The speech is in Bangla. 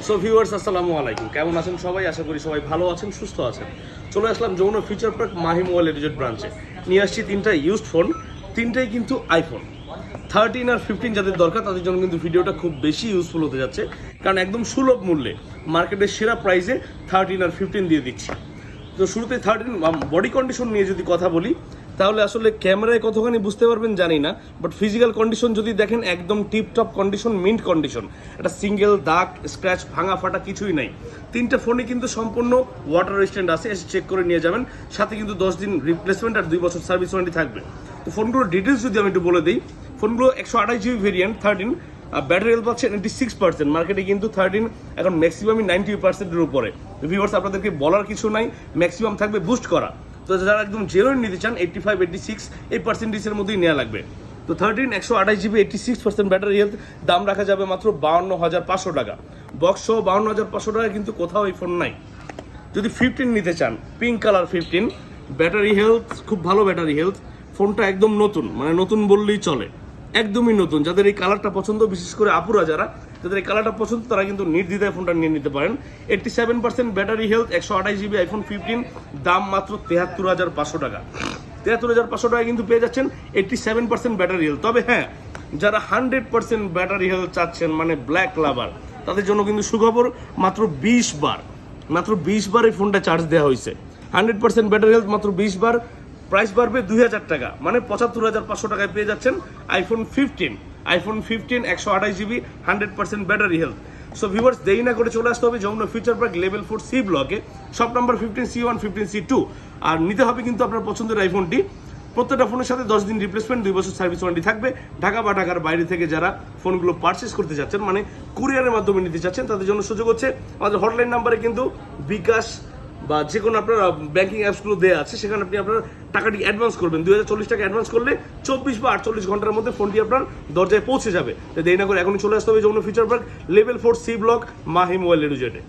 সো ভিউয়ার্স আসসালামু আলাইকুম, কেমন আছেন সবাই? আশা করি সবাই ভালো আছেন, সুস্থ আছেন। চলে আসলাম Jamuna future park Mahi mobile resort ব্রাঞ্চে। নিয়ে আসছি তিনটা ইউজড ফোন, তিনটাই কিন্তু আইফোন 13 আর 15 যাদের দরকার তাদের জন্য কিন্তু ভিডিওটা খুব বেশি ইউজফুল হতে যাচ্ছে, কারণ একদম সুলভ মূল্যে মার্কেটের সেরা প্রাইসে 13 আর 15 দিয়ে দিচ্ছি। তো শুরুতে 13 বডি কন্ডিশন নিয়ে যদি কথা বলি, তাহলে আসলে ক্যামেরায় কতখানি বুঝতে পারবেন জানি না, বাট ফিজিক্যাল কন্ডিশন যদি দেখেন একদম টিপটপ কন্ডিশন, মিন্ট কন্ডিশন। একটা সিঙ্গেল দাগ, স্ক্র্যাচ, ভাঙা ফাটা কিছুই নাই। তিনটা ফোনই কিন্তু সম্পূর্ণ ওয়াটার রেজিস্ট্যান্ট আছে, এসে চেক করে নিয়ে যাবেন। সাথে কিন্তু 10 দিন রিপ্লেসমেন্ট আর 2 বছর সার্ভিস ওয়ারেন্টি থাকবে। তো ফোনগুলোর ডিটেলস যদি আমি একটু বলে দিই, ফোনগুলো 128 জিবি ভেরিয়েন্ট 13, ব্যাটারি হেলথ পাচ্ছে 96%। মার্কেটে কিন্তু 13 এখন ম্যাক্সিমামই 90%-এর উপরে। ভিউয়ার্স আপনাদেরকে বলার কিছু নাই, ম্যাক্সিমাম থাকবে বুস্ট করা। তো যারা একদম জেনুইন নিতে চান 85, 86 এই পার্সেন্টেজের মধ্যেই নেওয়া লাগবে। তো 13 128 জিবি 86% ব্যাটারি হেলথ, দাম রাখা যাবে মাত্র 52,500 টাকা। বক্স সহ 52,500 টাকা কিন্তু কোথাও এই ফোন নাই। যদি 15 নিতে চান, পিঙ্ক কালার 15, ব্যাটারি হেলথ খুব ভালো ব্যাটারি হেলথ, ফোনটা একদম নতুন, মানে নতুন বললেই চলে, একদমই নতুন। যাদের এই কালারটা পছন্দ, বিশেষ করে আপুরা যাদের এই কালারটা পছন্দ, তারা কিন্তু নির্দ্বিধায় ফোনটা নিয়ে নিতে পারেন। 87% ব্যাটারি হেলথ, 128 জিবি আইফোন 15, দাম মাত্র 73,500 টাকা। 73,500 টাকা কিন্তু পেয়ে যাচ্ছেন 87% ব্যাটারি হেলথ। তবে হ্যাঁ, যারা 100% ব্যাটারি হেলথ চাচ্ছেন, মানে ব্ল্যাক লাভার, তাদের জন্য কিন্তু সুখবর, মাত্র 20 বার এই ফোনটা চার্জ দেওয়া হয়েছে। 100% ব্যাটারি হেলথ মাত্র 20 বার, প্রাইস বাড়বে 2,000 টাকা, মানে 75,500 টাকায় পেয়ে যাচ্ছেন iPhone 15। 128 GB 100% battery health. So viewers, দেরি না করে চলে আসতে হবে Jamuna future park level 4 C ব্লকে, শপ নাম্বার 15C1 15C2। আর নিতে হবে কিন্তু আপনার পছন্দের আইফোনটি। প্রত্যেকটা ফোনের সাথে 10 দিন রিপ্লেসমেন্ট, 2 বছর সার্ভিস ওয়ারেন্টি থাকবে। ঢাকা বা ঢাকার বাইরে থেকে যারা ফোনগুলো পারচেস করতে যাচ্ছেন, মানে কুরিয়ারের মাধ্যমে নিতে চাচ্ছেন, তাদের জন্য সুযোগ হচ্ছে আমাদের হটলাইন নাম্বারে কিন্তু বিকাশ বা যে কোনো আপনার ব্যাঙ্কিং অ্যাপসগুলো দেওয়া আছে, সেখানে আপনি আপনার টাকাটি অ্যাডভান্স করবেন। 2040 টাকা অ্যাডভান্স করলে 24 বা 48 ঘন্টার মধ্যে ফোনটি আপনার দরজায় পৌঁছে যাবে। দেরি না করে এখনই চলে আসতে হবে Jamuna future park level 4 C block Mahi mobile রিজোর্টে।